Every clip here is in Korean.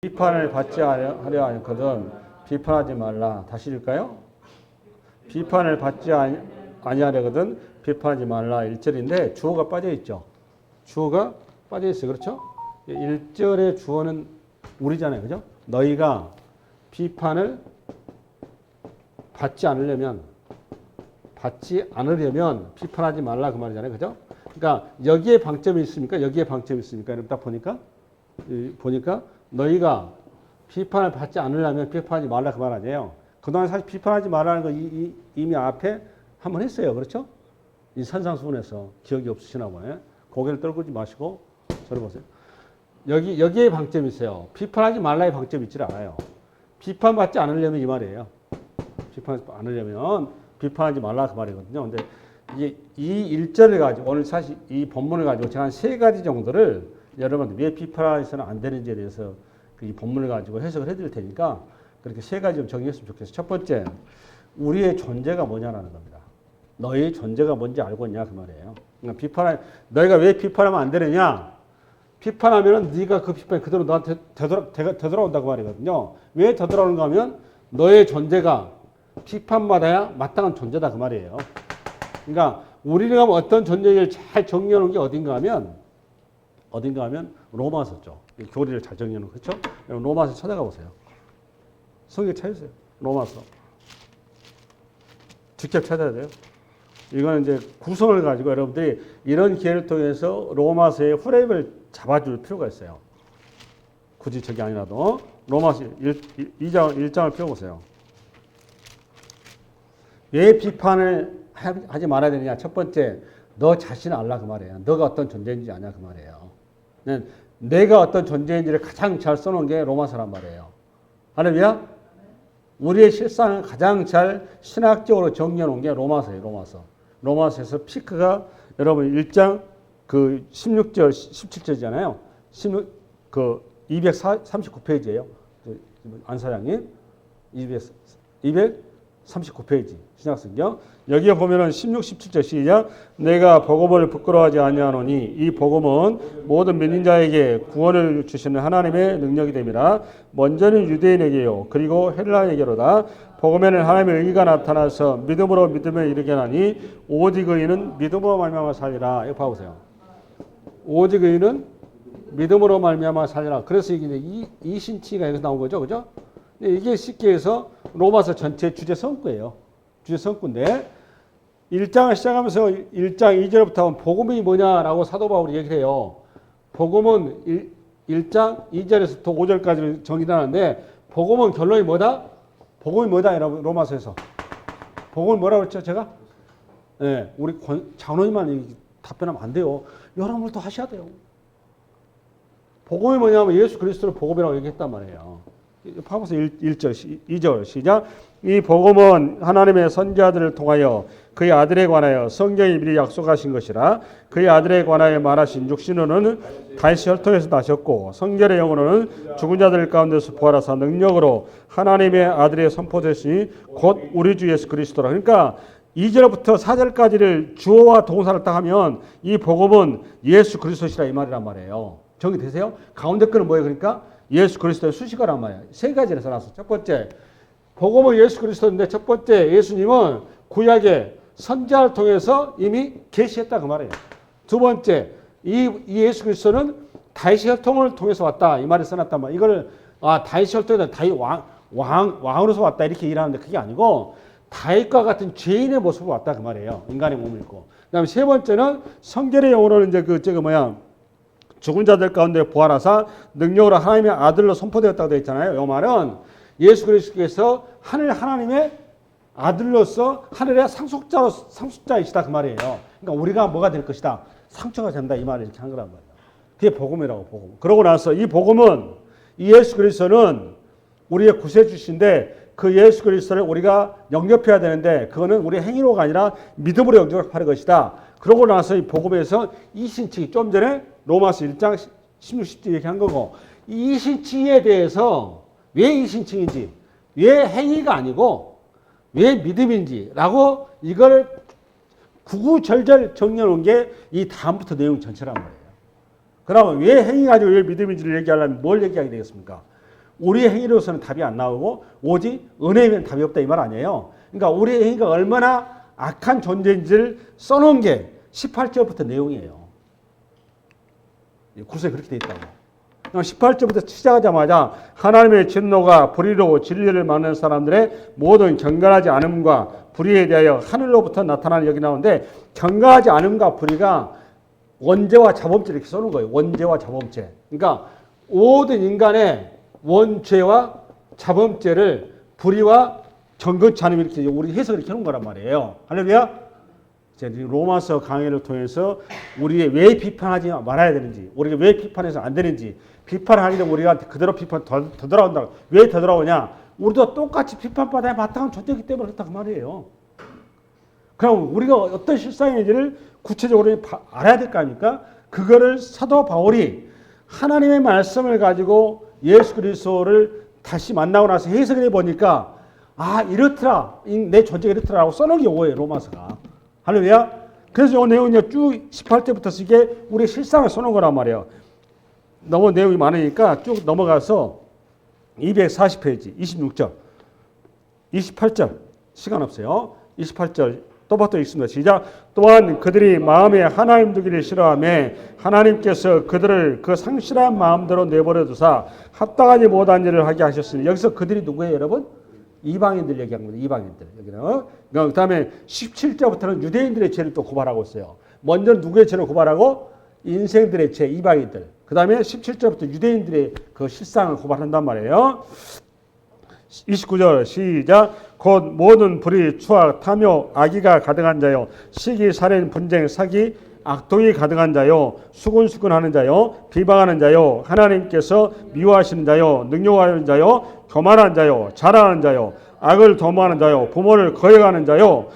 비판을 받지 하려 하거든 비판하지 말라. 다시 읽을까요? 비판을 받지 아니하려거든 비판하지 말라. 1절인데 주어가 빠져 있죠. 주어가 빠져 있어요. 그렇죠? 1절의 주어는 우리잖아요. 그죠? 너희가 비판을 받지 않으려면 비판하지 말라 그 말이잖아요. 그죠? 그러니까 여기에 방점이 있습니까? 여기에 방점이 있습니까? 여러분 딱 보니까 너희가 비판을 받지 않으려면 비판하지 말라 그 말 아니에요. 그동안 사실 비판하지 말라는 거 이미 앞에 한번 했어요. 그렇죠? 이 산상수훈에서 기억이 없으시나 보네. 고개를 떨구지 마시고 저를 보세요. 여기에 방점이 있어요. 비판하지 말라의 방점이 있지 않아요. 비판받지 않으려면 이 말이에요. 비판하지 않으려면 비판하지 말라 그 말이거든요. 근데 이게 이 1절을 가지고 오늘 사실 이 본문을 가지고 제가 한 3가지 정도를 여러분들 왜 비판해서는 안 되는지에 대해서 이 본문을 가지고 해석을 해드릴 테니까 그렇게 3가지 좀 정리했으면 좋겠어요. 첫 번째, 우리의 존재가 뭐냐라는 겁니다. 너의 존재가 뭔지 알고 있냐 그 말이에요. 그러니까 너희가 왜 비판하면 안 되느냐? 비판하면은 네가 그 비판이 그대로 너한테 되돌아온다고 말이거든요. 왜 되돌아오는가 하면 너의 존재가 비판받아야 마땅한 존재다 그 말이에요. 그러니까 우리가 어떤 존재를 잘 정리해 놓은 게 어딘가 하면 로마서죠. 교리를 잘 정리해 놓은 그렇죠? 로마서 찾아가 보세요. 성경 찾으세요. 로마서. 직접 찾아야 돼요. 이거는 이제 구성을 가지고 여러분들이 이런 기회를 통해서 로마서의 후렴을 잡아줄 필요가 있어요. 굳이 저기 아니라도 로마서 1장을 펴보세요. 왜 비판을 하지 말아야 되느냐? 첫 번째, 너 자신을 알라 그 말이에요. 너가 어떤 존재인지 아냐 그 말이에요. 내가 어떤 존재인지를 가장 잘 써놓은 게 로마서란 말이에요. 할렐루야? 우리의 실상을 가장 잘 신학적으로 정리해놓은 게 로마서예요. 로마서에서 피크가 여러분 1장 그 16절, 17절이잖아요. 239페이지예요. 안 사장님 239페이지 신약성경 여기에 보면은 16, 17절 시작. 내가 복음을 부끄러워하지 아니하노니 이 복음은 모든 믿는 자에게 구원을 주시는 하나님의 능력이 됨이라. 먼저는 유대인에게요 그리고 헬라에게로다. 복음에는 하나님의 의가 나타나서 믿음으로 믿음에 이르게 하나니 오직 의인은 믿음으로 말미암아 살리라. 이거 봐보세요. 오직 의인은 믿음으로 말미암아 살리라. 그래서 이게 이 신치가 여기서 나온 거죠, 그죠? 이게 쉽게 해서 로마서 전체 주제 성구예요. 주제 성구인데 1장을 시작하면서 1장 2절부터 하면 복음이 뭐냐라고 사도 바울이 얘기를 해요. 복음은 1장 2절에서 5절까지 정의하는데 복음은 결론이 뭐다? 복음이 뭐다? 여러분 로마서에서. 복음은 뭐라고 했죠 제가? 네, 우리 장로님만 답변하면 안 돼요. 여러분들도 하셔야 돼요. 복음이 뭐냐면 예수 그리스도를 복음이라고 얘기했단 말이에요. 파고서 1절, 2절 시작. 이 복음은 하나님의 선지자들을 통하여 그의 아들에 관하여 성경이 미리 약속하신 것이라. 그의 아들에 관하여 말하신 육신으로는 다시 혈통에서 나셨고 성결의 영으로는 죽은 자들 가운데서 부활하사 능력으로 하나님의 아들의 선포되시니 곧 우리 주 예수 그리스도라. 그러니까 2절부터 4절까지를 주어와 동사를 딱 하면 이 복음은 예수 그리스도시라 이 말이란 말이에요. 정리되세요? 가운데 거는 뭐예요? 그러니까 예수 그리스도의 수식어란 말이에요. 3가지를 써놨어. 첫 번째, 복음은 예수 그리스도인데 첫 번째 예수님은 구약의 선지자를 통해서 이미 계시했다 그 말이에요. 두 번째, 이 예수 그리스도는 다윗의 혈통을 통해서 왔다 이 말을 써놨단 말이에요. 이걸 다윗의 혈통에서 다윗 왕으로서 왔다 이렇게 일하는데 그게 아니고 다윗과 같은 죄인의 모습으로 왔다 그 말이에요. 인간의 몸을 입고. 그다음에 세 번째는 성결의 영으로는 이제 죽은 자들 가운데 부활하사 능력으로 하나님의 아들로 선포되었다고 되어 있잖아요. 이 말은 예수 그리스도께서 하나님의 아들로서 하늘의 상속자이시다 그 말이에요. 그러니까 우리가 뭐가 될 것이다. 상처가 된다 이 말을 이렇게 한 거란 말이에요. 그게 복음이라고 복음. 그러고 나서 이 복음은 이 예수 그리스도는 우리의 구세주신데 그 예수 그리스도를 우리가 영접해야 되는데 그거는 우리의 행위로가 아니라 믿음으로 영접하는 것이다. 그러고 나서 이 복음에서 이 신칭이 좀 전에 로마서 1장 16, 17 얘기한 거고 이 신칭에 대해서 왜 이 신칭인지 왜 행위가 아니고 왜 믿음인지라고 이걸 구구절절 정리해놓은 게 이 다음부터 내용 전체란 말이에요. 그러면 왜 행위 가지고 왜 믿음인지를 얘기하려면 뭘 얘기하게 되겠습니까? 우리의 행위로서는 답이 안 나오고 오직 은혜면 답이 없다 이 말 아니에요. 그러니까 우리의 행위가 얼마나 악한 존재인지를 써놓은 게 18절부터 내용이에요. 구석에 그렇게 돼 있다고. 18절부터 시작하자마자 하나님의 진노가 불의로 진리를 막는 사람들의 모든 경건하지 않음과 불의에 대하여 하늘로부터 나타나는 여기 나오는데 경건하지 않음과 불의가 원죄와 자범죄 이렇게 써놓은 거예요. 원죄와 자범죄. 그러니까 모든 인간의 원죄와 자범죄를 불의와 경건치 않음 이렇게 우리 해석을 이렇게 해놓은 거란 말이에요. 할렐루야. 로마서 강의를 통해서 우리의 왜 비판하지 말아야 되는지, 우리가 왜 비판해서 안 되는지, 비판하기 전에 우리가 그대로 비판 더 돌아온다. 왜 더 돌아오냐? 우리도 똑같이 비판받아야 마땅한 존재이기 때문에 그렇다 그 말이에요. 그럼 우리가 어떤 실상인지를 구체적으로 알아야 될 거 아닙니까? 그거를 사도 바울이 하나님의 말씀을 가지고 예수 그리스도를 다시 만나고 나서 해석을 해보니까 아 이렇더라. 내 존재가 이렇더라라고 써놓은 게 오예요. 로마서가. 할렐루야. 그래서 이 내용이 쭉 18절부터 쓰게 우리 실상을 써놓은 거란 말이에요. 너무 내용이 많으니까 쭉 넘어가서 240페이지 26절 28절 시간 없어요. 28절 또부터 읽습니다. 시작. 또한 그들이 마음에 하나님 두기를 싫어하며 하나님께서 그들을 그 상실한 마음대로 내버려 두사 합당하지 못한 일을 하게 하셨으니 여기서 그들이 누구예요 여러분? 이방인들 얘기한 겁니다. 이방인들. 여기는. 그 다음에 17절부터는 유대인들의 죄를 또 고발하고 있어요. 먼저 누구의 죄를 고발하고? 인생들의 죄, 이방인들. 그 다음에 17절부터 유대인들의 그 실상을 고발한단 말이에요. 29절 시작. 곧 모든 불의, 추악, 탐욕, 악의가 가득한 자요. 시기, 살인, 분쟁, 사기, 악동이 가득한 자요. 수군수군하는 자요. 비방하는 자요. 하나님께서 미워하시는 자요. 능욕하는 자요. 교만한 자요. 자랑하는 자요. 악을 도모하는 자요. 부모를 거역하는 자요.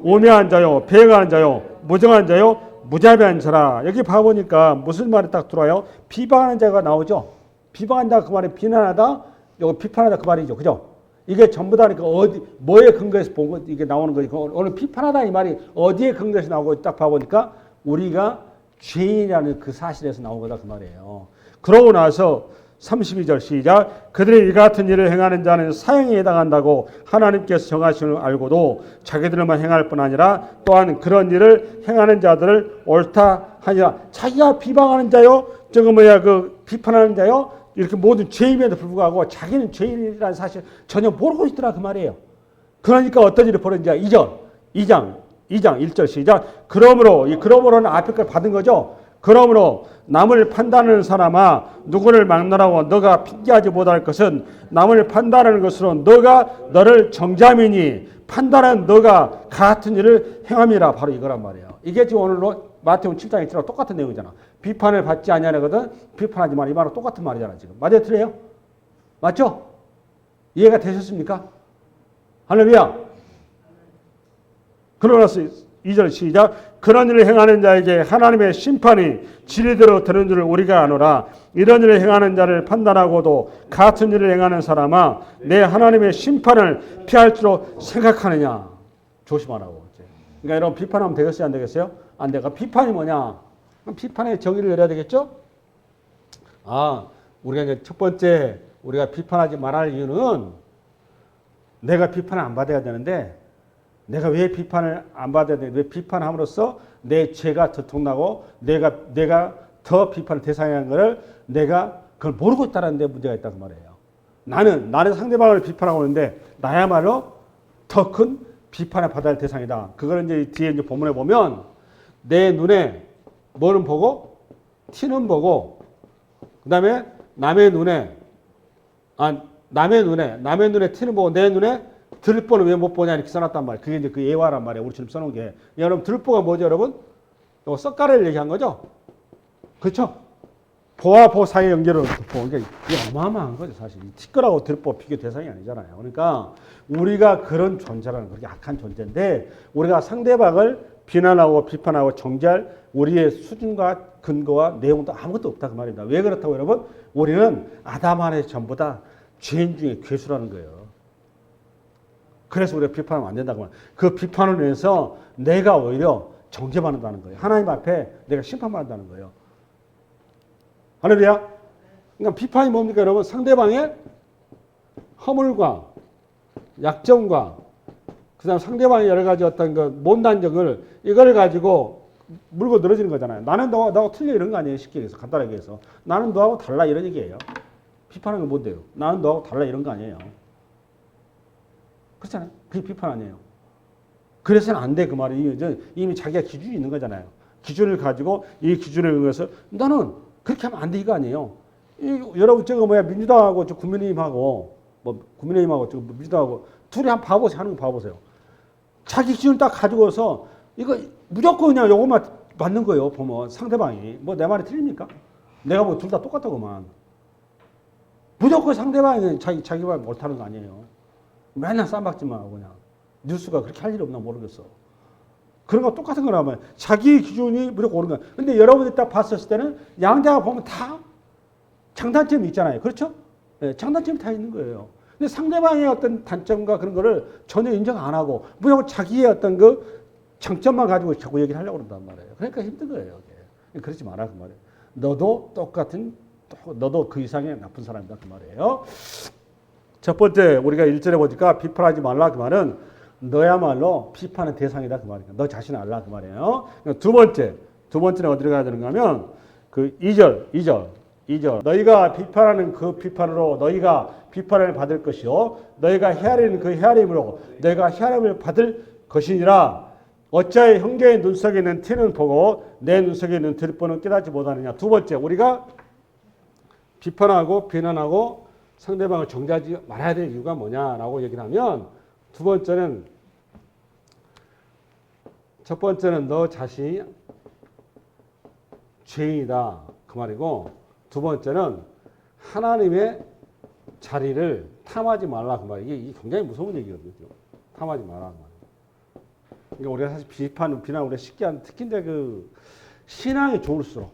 우매한 자요. 배역하는 자요. 무정한 자요. 무자비한 자라. 여기 봐보니까 무슨 말이 딱 들어와요? 비방하는 자가 나오죠. 비방한다 그 말이 비난하다, 여기 비판하다 그 말이죠. 그죠? 이게 전부 다 그러니까 어디 뭐에 근거해서 본 거 이게 나오는 거니까 오늘 비판하다 이 말이 어디에 근거해서 나오고 딱 봐보니까 우리가 죄인이라는 그 사실에서 나온 거다 그 말이에요. 그러고 나서 32절 시작. 그들이 이 같은 일을 행하는 자는 사형에 해당한다고 하나님께서 정하시는 걸 알고도 자기들만 행할 뿐 아니라 또한 그런 일을 행하는 자들을 옳다 하니라. 자기가 비방하는 자요, 저거 뭐야 그 비판하는 자요, 이렇게 모든 죄임에도 불구하고 자기는 죄인이라는 사실 전혀 모르고 있더라 그 말이에요. 그러니까 어떤 일이 벌어진지 2장 1절 시작. 그러므로는 앞에 걸 받은 거죠. 그러므로 남을 판단하는 사람아 누구를 막론하고 너가 핑계하지 못할 것은 남을 판단하는 것으로 너가 너를 정죄함이니 판단은 너가 같은 일을 행함이라. 바로 이거란 말이에요. 이게 지금 오늘 마태복음 7장 1절하고 똑같은 내용이잖아. 비판을 받지 아니하거든 비판하지 마라. 이 말은 똑같은 말이잖아. 지금 맞아요 틀려요? 맞죠? 이해가 되셨습니까? 할렐루야. 그러고 나서 2절 시작. 그런 일을 행하는 자에게 하나님의 심판이 지리대로 되는 줄을 우리가 아노라. 이런 일을 행하는 자를 판단하고도 같은 일을 행하는 사람아 내 하나님의 심판을 피할 줄로 생각하느냐. 조심하라고. 그러니까 여러분 비판하면 되겠어요 안 되겠어요? 안 돼가. 비판이 뭐냐? 비판의 정의를 내려야 되겠죠? 우리가 이제 첫 번째 우리가 비판하지 말할 이유는 내가 비판을 안 받아야 되는데 내가 왜 비판을 안 받아야 되는데 왜 비판함으로써 내 죄가 들통나고 내가 더 비판을 대상인 것을 내가 그걸 모르고 있다는 데 문제가 있다는 말이에요. 나는 상대방을 비판하고 있는데 나야말로 더 큰 비판을 받아야 할 대상이다. 그걸 이제 뒤에 이제 본문에 보면 내 눈에 뭐는 보고 티는 보고 그다음에 남의 눈에 티는 보고 내 눈에 들보는 왜 못 보냐 이렇게 써놨단 말이에요. 그게 이제 그 예화란 말이에요. 우리처럼 써놓은 게. 여러분 들보가 뭐죠 여러분? 이거 썩가래를 얘기한 거죠? 그렇죠? 보와 보 사이의 연결은 들보. 그러니까 이게 어마어마한 거죠 사실. 티끌하고 들보 비교 대상이 아니잖아요. 그러니까 우리가 그런 존재라는 그렇게 악한 존재인데 우리가 상대방을 비난하고 비판하고 정죄할 우리의 수준과 근거와 내용도 아무것도 없다 그 말입니다. 왜 그렇다고 여러분? 우리는 아담 안에 전부 다 죄인 중에 괴수라는 거예요. 그래서 우리가 비판하면 안 된다고 말해요. 그 비판을 위해서 내가 오히려 정죄받는다는 거예요. 하나님 앞에 내가 심판받는다는 거예요. 할렐루야. 그러니까 비판이 뭡니까 여러분? 상대방의 허물과 약점과 그다음 상대방의 여러 가지 어떤 그 못난 점을 이걸 가지고 물고 늘어지는 거잖아요. 나는 너하고 틀려 이런 거 아니에요. 쉽게 해서 간단하게 해서 나는 너하고 달라 이런 얘기예요. 비판하는 건 뭔데요? 나는 너하고 달라 이런 거 아니에요. 그렇잖아요. 그게 비판 아니에요. 그래서는 안 돼 그 말이 이미 자기가 기준이 있는 거잖아요. 기준을 가지고 이 기준에 의해서 너는 그렇게 하면 안 돼 이거 아니에요. 여러분 저거 뭐야 민주당하고 저 국민의힘하고 뭐 국민의힘하고 저 민주당하고 둘이 한번 봐보세요. 하는 거 봐보세요. 자기 기준을 딱 가지고서 이거 무조건 그냥 요것만 맞는 거예요. 보면 상대방이 뭐 내 말이 틀립니까? 내가 뭐 둘 다 똑같다고만. 무조건 상대방이 자기 말 못하는 거 아니에요. 맨날 쌈박질만 하고 그냥 뉴스가 그렇게 할 일이 없나 모르겠어. 그런 거 똑같은 거라면 자기 기준이 무조건 옳은 거야. 근데 여러분이 딱 봤을 때는 양자가 보면 다 장단점이 있잖아요. 그렇죠? 네, 장단점이 다 있는 거예요. 근데 상대방의 어떤 단점과 그런 거를 전혀 인정 안 하고 무조건 자기의 어떤 그 장점만 가지고 자꾸 얘기를 하려고 그런단 말이에요. 그러니까 힘든 거예요. 이게. 그러지 마라 그 말이에요. 너도 그 이상의 나쁜 사람이다 그 말이에요. 첫 번째 우리가 1절에 보니까 비판하지 말라 그 말은 너야말로 비판의 대상이다 그 말이에요. 너 자신을 알라 그 말이에요. 두 번째는 어디로 가야 되는가 하면 그 2절 너희가 비판하는 그 비판으로 너희가 비판을 받을 것이요 너희가 헤아리는 그 헤아림으로 너희가 헤아림을 받을 것이니라. 어찌하여 형제의 눈속에 있는 티는 보고 내 눈속에 있는 들보는 깨닫지 못하느냐. 두 번째 우리가 비판하고 비난하고 상대방을 정죄하지 말아야 될 이유가 뭐냐라고 얘기를 하면 두 번째는 첫 번째는 너 자신이 죄인이다 그 말이고 두 번째는 하나님의 자리를 탐하지 말라 그 말이에요. 이게 굉장히 무서운 얘기거든요. 탐하지 말라 그 말이에요. 그러니까 우리가 사실 비난 우리가 쉽게 하는 특히 이제 그 신앙이 좋을수록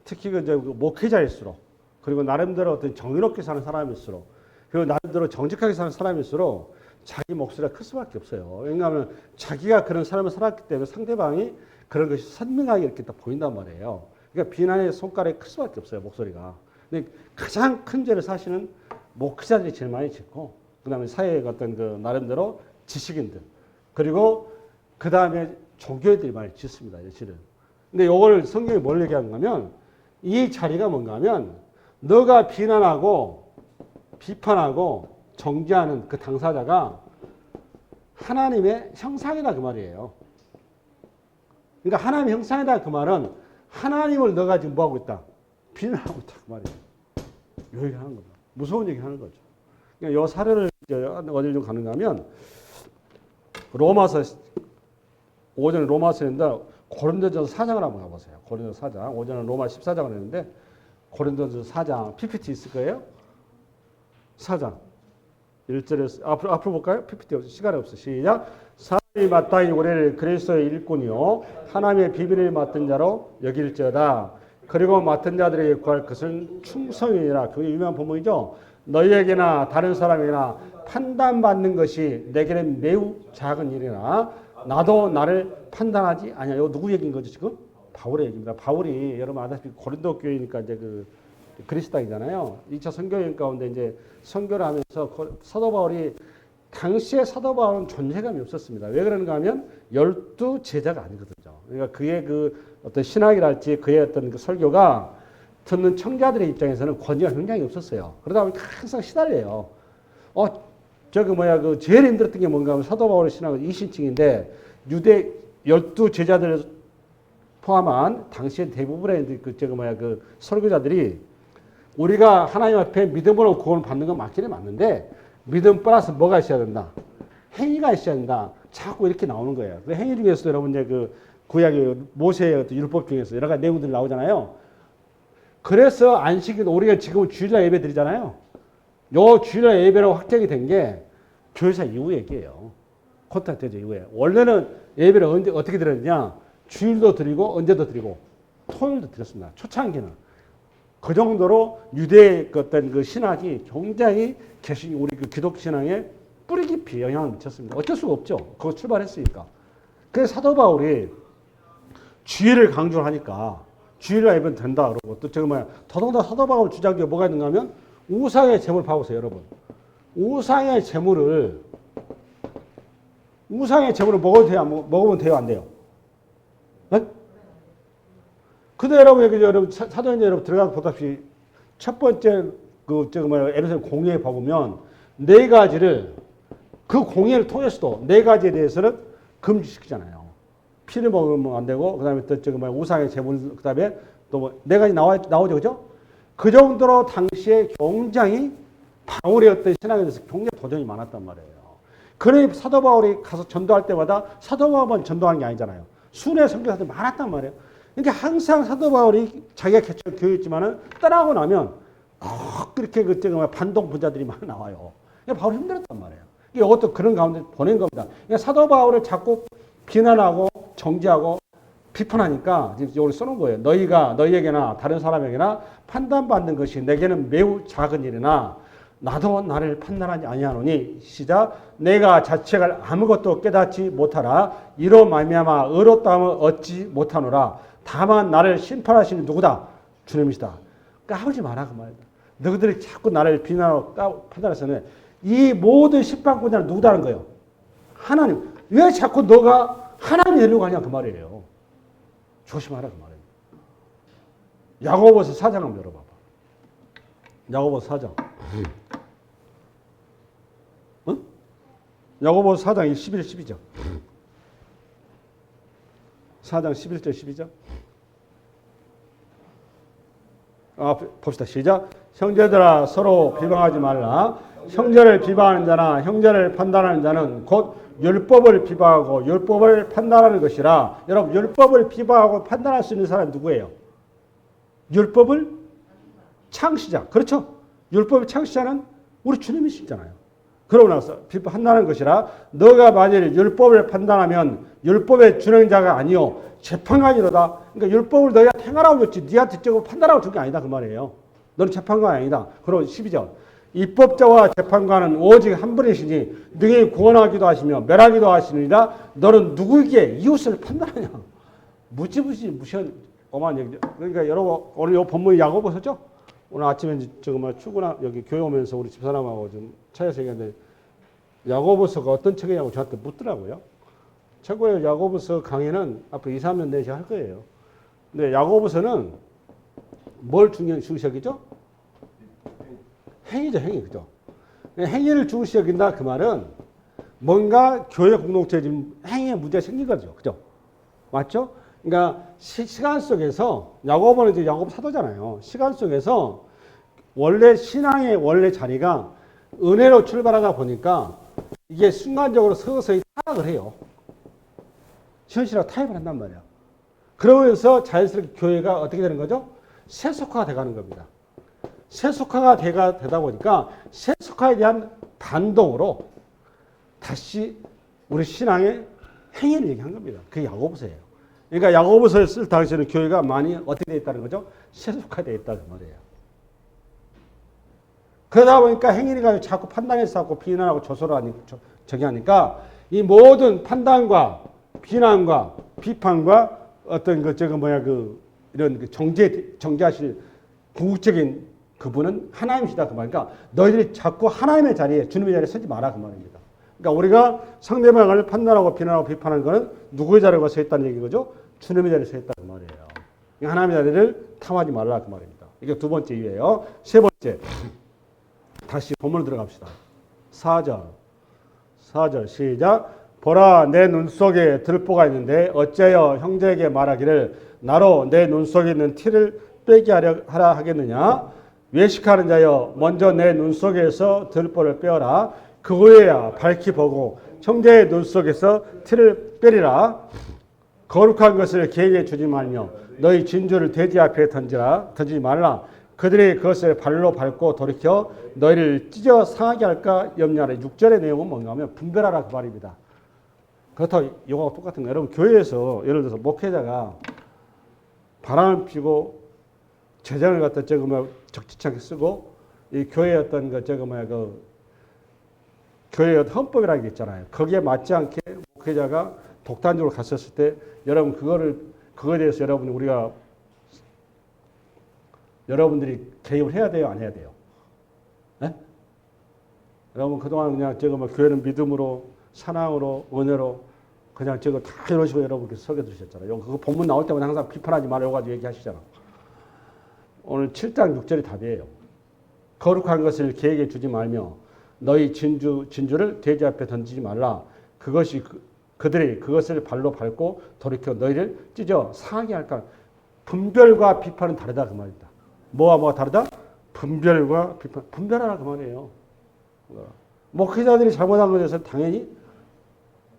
특히 그 이제 목회자일수록 그리고 나름대로 어떤 정의롭게 사는 사람일수록 그리고 나름대로 정직하게 사는 사람일수록 자기 목소리가 클 수밖에 없어요. 왜냐하면 자기가 그런 삶을 살았기 때문에 상대방이 그런 것이 선명하게 이렇게 딱 보인단 말이에요. 그러니까 비난의 손가락이 클 수밖에 없어요. 목소리가. 근데 가장 큰 죄를 사시는 목회자들이 제일 많이 짓고 그다음에 사회의 어떤 그 나름대로 지식인들 그리고 그다음에 종교인들이 많이 짓습니다. 실은. 근데 이걸 성경이 뭘 얘기하는가 하면 이 자리가 뭔가 하면 너가 비난하고 비판하고 정죄하는 그 당사자가 하나님의 형상이다 그 말이에요. 그러니까 하나님의 형상이다 그 말은 하나님을 너가 지금 뭐하고 있다? 비난하고 있다 그 말이에요. 이 얘기 하는 겁니다. 무서운 얘기 하는 거죠. 그러니까 이 사례를 어디를 좀 가는가 하면 로마서 오전에 로마서인데 고린도전서 4장을 한번 가보세요. 고린도전서 4장. 오전에 로마 14장을 했는데 고린도전서 4장 PPT 있을 거예요. 4장 1절에서 앞으로 볼까요? PPT 시간이 없어. 시작. 사람이 마땅히 우리를 그리스도의 일꾼이요 하나님의 비밀을 맡은 자로 여길지어다. 그리고 맡은 자들에게 구할 것은 충성이니라. 그게 유명한 본문이죠. 너희에게나 다른 사람이나 판단받는 것이 내게는 매우 작은 일이나 나도 나를 판단하지 아니야. 이거 누구 얘기인 거죠 지금? 바울의 얘기입니다. 바울이 여러분 아다시피 고린도 교회니까 이제 그 그리스도이잖아요. 2차 선교여행 가운데 이제 선교를 하면서 사도 바울이 당시에 사도 바울은 존재감이 없었습니다. 왜 그런가 하면 12 제자가 아니거든요. 그러니까 그의 그 어떤 신학이랄지 그의 어떤 그 설교가 듣는 청자들의 입장에서는 권위가 굉장히 없었어요. 그러다 보니까 항상 시달려요. 그 제일 힘들었던 게 뭔가 하면 사도 바울의 신학은 이신층인데 유대 12 제자들 포함한 당시에 대부분의 그 설교자들이 우리가 하나님 앞에 믿음으로 구원을 받는 건 맞기는 맞는데 믿음 플러스 뭐가 있어야 된다? 행위가 있어야 된다. 자꾸 이렇게 나오는 거예요. 그 행위 중에서도 여러분 이제 그 구약의 모세의 율법 중에서 여러 가지 내용들이 나오잖아요. 그래서 안식일 우리가 지금 주일날 예배 드리잖아요. 요 주일날 예배라고 확정이 된 게 교회사 이후 얘기예요. 콘택트 이후에. 원래는 예배를 어떻게 드렸느냐? 주일도 드리고 언제도 드리고 토요일도 드렸습니다. 초창기는. 그 정도로 유대의 어떤 그 신학이 굉장히 우리 그 기독 신앙에 뿌리 깊이 영향을 미쳤습니다. 어쩔 수가 없죠. 그거 출발했으니까. 그래서 사도 바울이 주일을 강조하니까 주일날 예배는 된다 그러고 또 더더군다나 사도 바울 주장에 뭐가 있는가 하면 우상의 제물 봐보세요, 여러분. 우상의 재물을 먹어도 돼요? 먹으면 돼요? 안 돼요? 네? 근데 여러분, 사도행전 여러분 들어가서 보다시피 첫 번째 에베소서 공예에 보면 네 가지를 그 공예를 통해서도 네 가지에 대해서는 금지시키잖아요. 피를 먹으면 안 되고, 그 다음에 또 우상의 제물, 그 다음에 또 네 가지 나오죠, 그죠? 그 정도로 당시에 굉장히 바울의 어떤 신앙에 대해서 굉장히 도전이 많았단 말이에요. 그러니 사도 바울이 가서 전도할 때마다 사도 바울만 전도하는 게 아니잖아요. 순회 선교사들이 많았단 말이에요. 그러니까 항상 사도 바울이 자기가 개척 교회였지만은 떠나고 나면 그렇게 반동 분자들이 많이 나와요. 그러니까 바울이 힘들었단 말이에요. 이것도 그런 가운데 보낸 겁니다. 그러니까 사도 바울을 자꾸 비난하고 정죄하고 비판하니까 지금 이걸 써놓은 거예요. 너희에게나 다른 사람에게나 판단받는 것이 내게는 매우 작은 일이나 나도 나를 판단하지 아니하노니 시작 내가 자책을 아무것도 깨닫지 못하라 이로 말미암아 의롭다함을 얻지 못하노라 다만 나를 심판하시는 누구다? 주님이시다. 까불지 마라 그 말이다. 너희들이 자꾸 나를 비난하고 판단해서는 이 모든 심판권자는 누구다는 거예요? 하나님. 왜 자꾸 너가 하나님 되려고 하냐 그 말이에요. 조심하라 그 말이에요. 야고보서 4장 한번 열어봐봐. 야고보서 4장. 응? 야고보서 4장 11, 12절. 4장 11절 12절. 봅시다. 시작. 형제들아 서로 비방하지 말라. 형제를 비방하는 자나 형제를 판단하는 자는 곧 율법을 비방하고 율법을 판단하는 것이라. 여러분 율법을 비방하고 판단할 수 있는 사람이 누구예요? 율법을 창시자. 그렇죠? 율법의 창시자는 우리 주님이시잖아요. 그러고 나서 판단하는 것이라. 너가 만일 율법을 판단하면 율법의 준행자가 아니요 재판관이로다. 그러니까 율법을 너희한테 행하라고 줬지 니한테 저거 판단하고 준 게 아니다 그 말이에요. 너는 재판관이 아니다. 그리고 12절. 입법자와 재판관은 오직 한 분이시니 능히 구원하기도 하시며 멸하기도 하시느니라. 너는 누구에게 이웃을 판단하냐. 무시한 엄한 얘기죠. 그러니까 여러분 오늘 이 본문이 야고보서죠. 오늘 아침에 출근하 여기 교회 오면서 우리 집사람하고 좀 차에서 얘기했는데 야고보서가 어떤 책이냐고 저한테 묻더라고요. 최고의 야고보서 강의는 앞으로 2, 3년 내에 제가 할 거예요. 근데 야고보서는 뭘 중시 여기죠? 행위죠, 행위. 그죠? 행위를 중시 여긴다 그 말은 뭔가 교회 공동체에 지금 행위에 문제가 생긴 거죠. 그죠? 맞죠? 그러니까 시간 속에서 야고보는 이제 야고보 사도잖아요. 시간 속에서 원래 신앙의 원래 자리가 은혜로 출발하다 보니까 이게 순간적으로 서서히 타락을 해요. 현실하고 타협을 한단 말이야. 그러면서 자연스럽게 교회가 어떻게 되는 거죠? 세속화가 돼가는 겁니다. 세속화가 되다 보니까 세속화에 대한 반동으로 다시 우리 신앙의 행위를 얘기한 겁니다. 그게 야고보서예요. 그러니까 야고보서를 쓸 당시에는 교회가 많이 어떻게 되어 있다는 거죠? 세속화되어 있다는 말이에요. 그러다 보니까 행위를 가지고 자꾸 판단해서 하고 비난하고 조소를 정의하니까 이 모든 판단과 비난과 비판과 어떤 이런 정죄하실 궁극적인 그분은 하나님이시다 그 말이니까 너희들이 자꾸 하나님의 자리에 주님의 자리에 서지 마라 그 말입니다. 그러니까 우리가 상대방을 판단하고 비난하고 비판하는 것은 누구의 자리에 서 있다는 얘기 거죠? 주님의 자리에 서 있다 그 말이에요. 하나님의 자리를 탐하지 말라 그 말입니다. 이게 두 번째 이유예요. 세 번째. 다시 본문으로 들어갑시다. 4절 시작. 보라 내 눈 속에 들보가 있는데 어째여 형제에게 말하기를 나로 내 눈 속에 있는 티를 빼게 하라 하겠느냐. 외식하는 자여 먼저 내 눈 속에서 들보를 빼어라. 그 후에야 밝히 보고 형제의 눈 속에서 티를 빼리라. 거룩한 것을 개인에 주지 말며 너희 진주를 돼지 앞에 던지지 말라. 그들이 그것을 발로 밟고 돌이켜 너희를 찢어 상하게 할까 염려하라. 6절의 내용은 뭔가 하면 분별하라 그 말입니다. 그렇다고 이거하고 똑같은 거예요. 여러분 교회에서 예를 들어서 목회자가 바람을 피고 재정을 갖다 적지치 않게 쓰고 이 교회의 어떤 교회의 헌법이라는 게 있잖아요. 거기에 맞지 않게 목회자가 독단적으로 갔었을 때 여러분 그거에 대해서 여러분들이 개입을 해야 돼요, 안 해야 돼요? 네? 여러분 그동안 그냥 저거 뭐 교회는 믿음으로 사랑으로 은혜로 그냥 저거 다 이런 식으로 여러분께 설교 들으셨잖아요. 그거 본문 나올 때마다 항상 비판하지 말라고 가지고 얘기하시잖아. 오늘 7장 6절이 답이에요. 거룩한 것을 계에게 주지 말며 너희 진주를 돼지 앞에 던지지 말라. 그것이 그들이 그것을 발로 밟고 돌이켜 너희를 찢어 상하게 할까. 분별과 비판은 다르다 그 말이다. 뭐가 다르다? 분별과 비판. 분별하라 그 말이에요. 목회자들이 잘못한 것에 대해서 당연히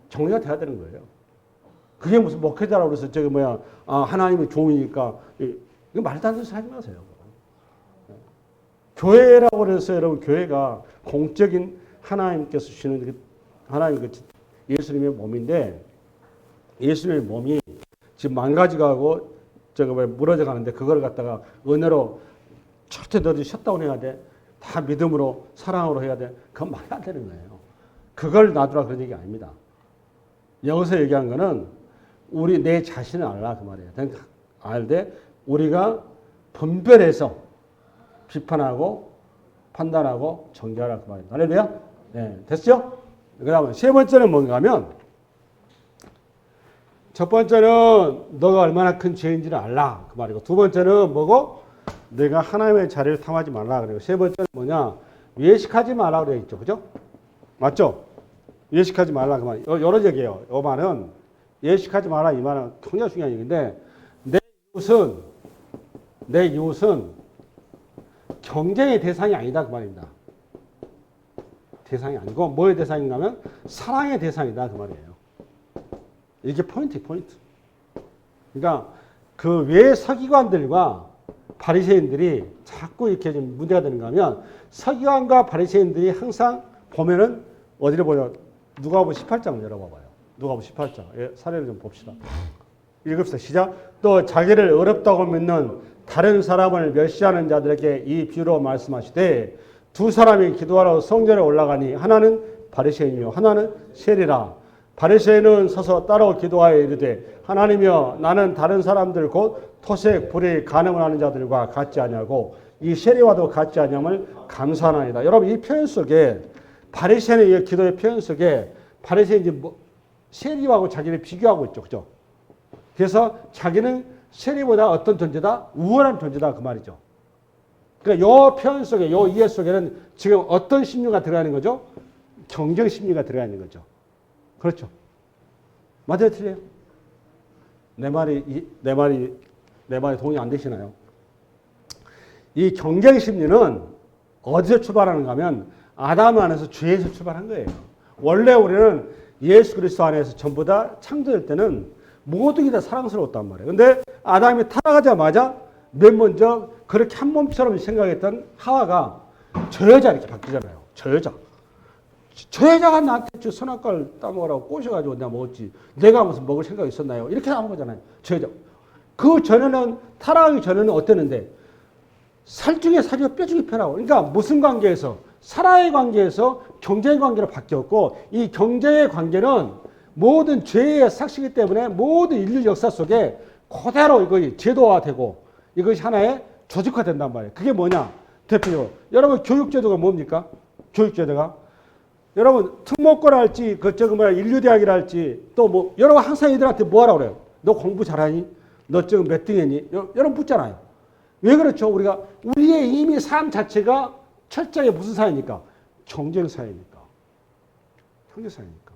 정리가 돼야 되는 거예요. 그게 무슨 목회자라고 그래서 저기 하나님의 종이니까 이거 말도 안 되는 소리 하지 마세요. 교회라고 그래서 여러분 교회가 공적인 하나님께서 주시는 하나님 예수님의 몸인데 예수님의 몸이 지금 망가져가고 무너져 가는데 그걸 갖다가 은혜로 절대 너희들이 셧다운 해야 돼. 다 믿음으로 사랑으로 해야 돼. 그건 말이 안 되는 거예요. 그걸 놔두라 그런 얘기 아닙니다. 여기서 얘기한 거는 우리 내 자신을 알라 그 말이에요. 알되 우리가 분별해서 비판하고 판단하고 정죄하라 그 말이에요. 할렐루야? 네, 됐죠? 그 다음에 세 번째는 뭔가 하면 첫 번째는 너가 얼마나 큰 죄인지를 알라 그 말이고 두 번째는 뭐고? 내가 하나님의 자리를 탐하지 말라 그래요. 세 번째는 뭐냐? 외식하지 말라 그래 있죠. 그죠? 맞죠? 외식하지 말라 그 말. 여러 얘기예요. 이 말은 외식하지 마라 이 말은 굉장히 중요한 얘기인데 내 이웃은 경쟁의 대상이 아니다 그 말입니다. 대상이 아니고 뭐의 대상인가 하면 사랑의 대상이다 그 말이에요. 이게 포인트. 그러니까 그 외 서기관들과 바리새인들이 자꾸 이렇게 좀 문제가 되는가 하면 서기관과 바리새인들이 항상 보면은 어디를 보냐? 누가복음 18장을 열어봐봐요. 누가복음 18장. 예, 사례를 좀 봅시다. 읽읍시다. 시작. 또 자기를 어렵다고 믿는 다른 사람을 멸시하는 자들에게 이 비유로 말씀하시되 두 사람이 기도하러 성전에 올라가니 하나는 바리새인이요 하나는 세리라. 바리새인은 서서 따로 기도하여 이르되 하나님이여 나는 다른 사람들 곧 토색 불의 간음을 하는 자들과 같지 아니하고 이 세리와도 같지 아니함을 감사하나이다. 여러분 이 표현 속에 바리새인의 기도의 표현 속에 바리새인이 세리하고 자기를 비교하고 있죠. 그죠? 그래서 자기는 세리보다 어떤 존재다? 우월한 존재다 그 말이죠. 그러니까 이 표현 속에 이 이해 속에는 지금 어떤 심리가 들어가 있는 거죠? 경쟁 심리가 들어가 있는 거죠. 그렇죠? 맞아요, 틀려요? 내 말이 동의 안 되시나요? 이 경쟁 심리는 어디서 출발하는가 하면 아담 안에서 죄에서 출발한 거예요. 원래 우리는 예수 그리스도 안에서 전부 다 창조될 때는 모든 게 다 사랑스러웠단 말이에요. 근데 아담이 타락하자마자 맨 먼저 그렇게 한 몸처럼 생각했던 하와가 저 여자 이렇게 바뀌잖아요. 저 여자가 나한테 선악과를 따먹으라고 꼬셔가지고 내가 먹었지. 내가 무슨 먹을 생각이 있었나요? 이렇게 나온 거잖아요. 저 여자. 그 전에는 타락하기 전에는 어땠는데 살 중에 살이요 뼈 중에 뼈라고. 그러니까 무슨 관계에서 사랑의 관계에서 경쟁의 관계로 바뀌었고 이 경쟁의 관계는 모든 죄의 삭시기 때문에 모든 인류 역사 속에 그대로 이거 제도화되고 이것이 하나의 조직화된단 말이에요. 그게 뭐냐? 대표적으로 여러분 교육제도가 뭡니까? 교육제도가 여러분 특목고라 할지 인류대학이라 할지 또 여러분 항상 애들한테 뭐하라고 그래요? 너 공부 잘하니? 너 지금 몇 등했니? 여러분 묻잖아요. 왜 그렇죠? 우리의 이미 삶 자체가 철저하게 무슨 사회입니까? 경쟁 사회니까. 경쟁 사회니까.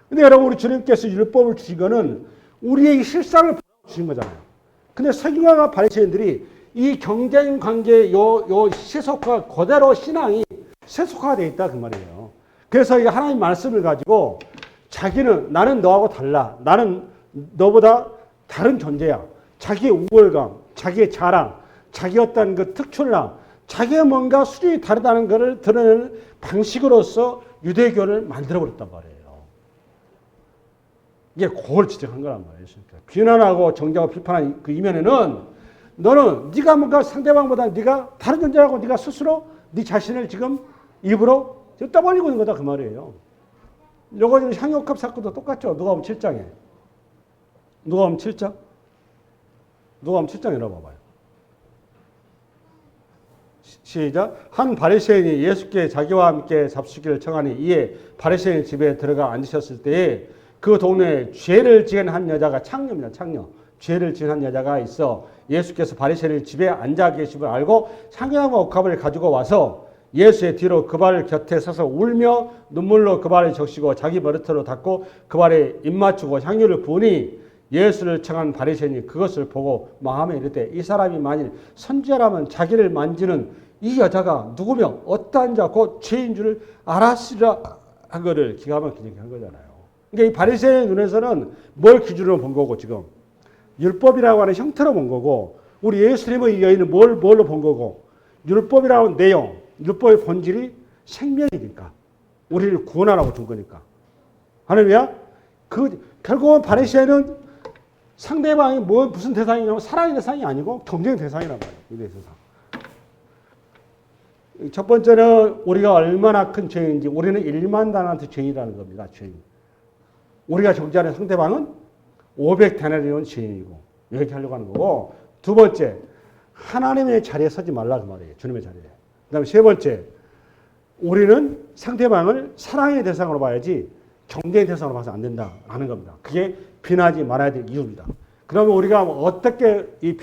근데 여러분 우리 주님께서 율법을 주신 거는 우리의 실상을 주신 거잖아요. 근데 서기관과 바리새인들이 이 경쟁 관계 요 세속화 그대로 신앙이 세속화되어 있다 그 말이에요. 그래서 이 하나님 말씀을 가지고 나는 너하고 달라. 나는 너보다 다른 존재야. 자기의 우월감, 자기의 자랑, 자기 어떤 그 특출남, 자기의 뭔가 수준이 다르다는 것을 드러내는 방식으로서 유대교를 만들어버렸단 말이에요. 이게 그걸 지적한 거란 말이에요. 비난하고 정죄하고 비판한 그 이면에는 너는 네가 뭔가 상대방보다 네가 다른 존재라고 네가 스스로 네 자신을 지금 입으로 떠벌리고 있는 거다 그 말이에요. 요거 지금 향유컵 사건도 똑같죠. 누가복음 7장에. 누가복음 7장? 누가복음 7장 열어봐봐요. 시작. 한 바리새인이 예수께 자기와 함께 잡수기를 청하니 이에 바리새인 집에 들어가 앉으셨을 때에 그 동네에 죄를 지은 한 여자가 창녀입니다. 창녀. 죄를 지은 한 여자가 있어 예수께서 바리새인 집에 앉아 계심을 알고 향유와 옥합을 가지고 와서 예수의 뒤로 그 발 곁에 서서 울며 눈물로 그 발을 적시고 자기 머리털로 닦고 그 발에 입 맞추고 향유를 부으니 예수를 청한 바리새인이 그것을 보고 마음에 이르되 이 사람이 만일 선지자라면 자기를 만지는 이 여자가 누구며 어떠한 자 곧 죄인 줄을 알았으리라 한 거를 기가 막히게 한 거잖아요. 그러니까 이 바리새인의 눈에서는 뭘 기준으로 본 거고 지금 율법이라고 하는 형태로 본 거고 우리 예수님의 이 여인은 뭘로 본 거고 율법이라고 하는 내용, 율법의 본질이 생명이니까 우리를 구원하라고 준 거니까. 하나님이야? 결국은 바리새인은 상대방이 무슨 대상이냐면 사랑의 대상이 아니고 경쟁의 대상이란 말이에요. 이 세상. 첫 번째는 우리가 얼마나 큰 죄인지 우리는 1만 단한테 죄인이라는 겁니다. 죄인. 우리가 정죄하는 상대방은 500데나리온 죄인이고 이렇게 하려고 하는 거고 두 번째 하나님의 자리에 서지 말라 그 말이에요. 주님의 자리에. 그 다음에 세 번째 우리는 상대방을 사랑의 대상으로 봐야지 경쟁의 대상으로 봐서 안 된다 하는 겁니다. 그게 비난하지 말아야 될 이유입니다. 그러면 우리가 어떻게 이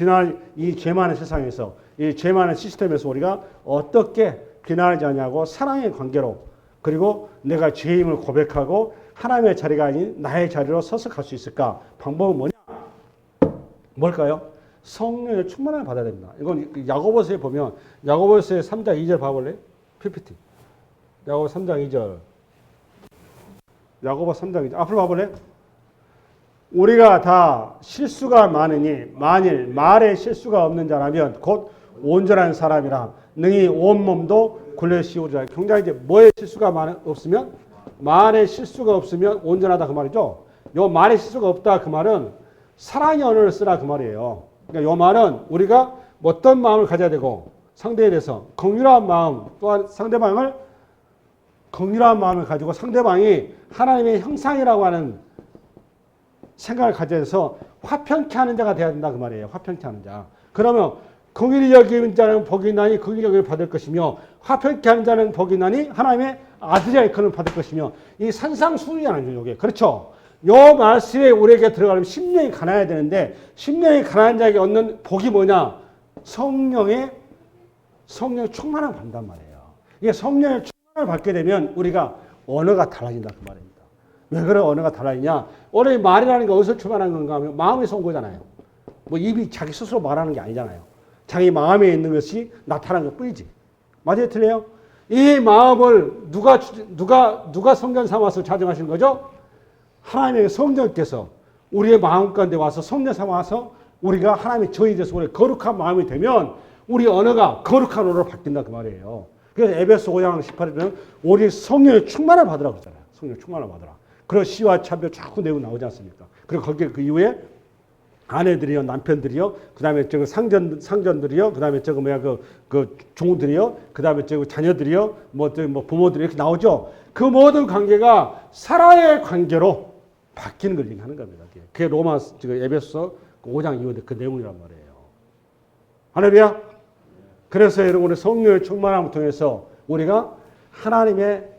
죄 많은 세상에서 이 죄 많은 시스템에서 우리가 어떻게 비난하지 않냐고 사랑의 관계로 그리고 내가 죄임을 고백하고 하나님의 자리가 아닌 나의 자리로 서서 갈 수 있을까? 방법은 뭐냐? 뭘까요? 성령의 충만함을 받아야 됩니다. 이건 야고보서에 보면 야고보서의 3장 2절 봐볼래? PPT. 야고보 3장 2절. 야고보 3장 2절. 앞으로 봐볼래? 우리가 다 실수가 많으니 만일 말에 실수가 없는 자라면 곧 온전한 사람이라 능히 온몸도 굴려 씌우리라. 경장이 이제 뭐에 실수가 없으면 말에 실수가 없으면 온전하다 그 말이죠. 요 말에 실수가 없다 그 말은 사랑의 언어를 쓰라 그 말이에요. 그러니까 요 말은 우리가 어떤 마음을 가져야 되고 상대에 대해서 긍휼한 마음 또한 상대방을 긍휼한 마음을 가지고 상대방이 하나님의 형상이라고 하는 생각을 가져서 화평케 하는 자가 돼야 된다 그 말이에요. 화평케 하는 자. 그러면 긍휼히 여기는 자는 복이 나니 긍휼히 여김을 받을 것이며 화평케 하는 자는 복이 나니 하나님의 아들의 일컬음을 받을 것이며 이 산상수훈이잖아요. 이게 그렇죠. 요 말씀에 우리에게 들어가려면 심령이 가난해야 되는데 심령이 가난한 자에게 얻는 복이 뭐냐? 성령의 충만함을 받는단 말이에요. 이게 성령의 충만함을 받게 되면 우리가 언어가 달라진다 그 말입니다. 왜 그런 언어가 달라지냐? 원래 말이라는 게 어디서 출발한 건가 하면 마음에서 온 거잖아요. 뭐 입이 자기 스스로 말하는 게 아니잖아요. 자기 마음에 있는 것이 나타나는 것 뿐이지. 맞아요? 틀려요? 이 마음을 누가 성전 삼아서 자정하신 거죠? 하나님의 성령께서 우리의 마음 가운데 와서 성령 삼아서 우리가 하나님의 저희 돼서 우리 거룩한 마음이 되면 우리 언어가 거룩한 언어로 바뀐다 그 말이에요. 그래서 에베소 5장 18절에는 우리 성령의 충만을 받으라고 그러잖아요. 성령의 충만을 받으라. 그런 시와 차별 자꾸 내용 나오지 않습니까? 그리고 거기에 그 이후에 아내들이요, 남편들이요, 그 다음에 상전들이요, 그 다음에 그 종들이요, 그 다음에 자녀들이요, 뭐 부모들이 이렇게 나오죠. 그 모든 관계가 사랑의 관계로 바뀌는 걸 얘기하는 겁니다. 그게 에베소 5장 이후에 그 내용이란 말이에요. 할렐루야. 그래서 여러분의 성령의 충만함을 통해서 우리가 하나님의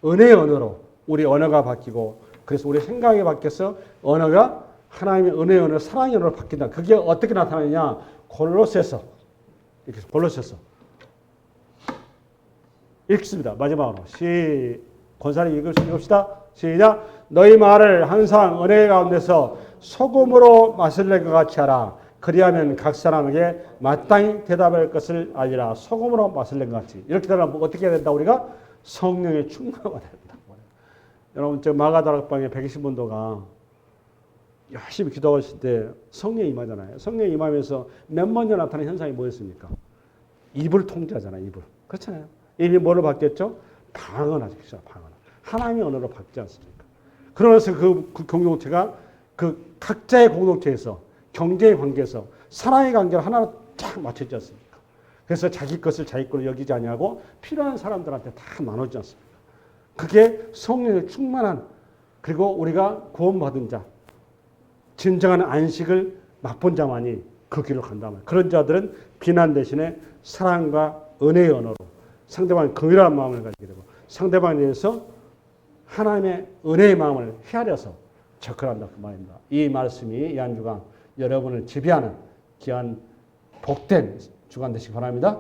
은혜의 언어로 우리 언어가 바뀌고 그래서 우리 생각이 바뀌어서 언어가 하나님의 은혜의 언어, 사랑의 언어로 바뀐다. 그게 어떻게 나타나느냐? 골로새서. 이렇게 골로새서. 읽습니다. 마지막으로. 권사님 읽읍시다. 시작. 너희 말을 항상 은혜 가운데서 소금으로 맛을 낸 것 같이 하라. 그리하면 각 사람에게 마땅히 대답할 것을 알리라. 소금으로 맛을 낸 것 같이. 이렇게 되면 어떻게 해야 된다? 우리가 성령의 충만을 받아야 된다. 여러분, 마가다락방에 120문도가 열심히 기도하실 때 성령이 임하잖아요. 성령이 임하면서 맨 먼저 나타나는 현상이 뭐였습니까? 입을 통제하잖아요. 입을. 그렇잖아요. 입이 뭐로 바뀌었죠? 방언하죠. 방언. 하나님의 언어로 바뀌지 않습니까? 그러면서 그 공동체가 그 각자의 공동체에서 경쟁의 관계에서 사랑의 관계를 하나로 쫙 맞춰지 않습니까? 그래서 자기 것을 자기 걸로 여기지 아니하고 필요한 사람들한테 다 나눠주지 않습니까? 그게 성령의 충만한 그리고 우리가 구원받은 자 진정한 안식을 맛본 자만이 그 길을 간단 말이에요. 그런 자들은 비난 대신에 사랑과 은혜의 언어로 상대방의 긍휼한 마음을 가지게 되고 상대방에 대해서 하나님의 은혜의 마음을 헤아려서 접근한다 그 말입니다. 이 말씀이 이 한 주간 여러분을 지배하는 귀한 복된 주간 되시기 바랍니다.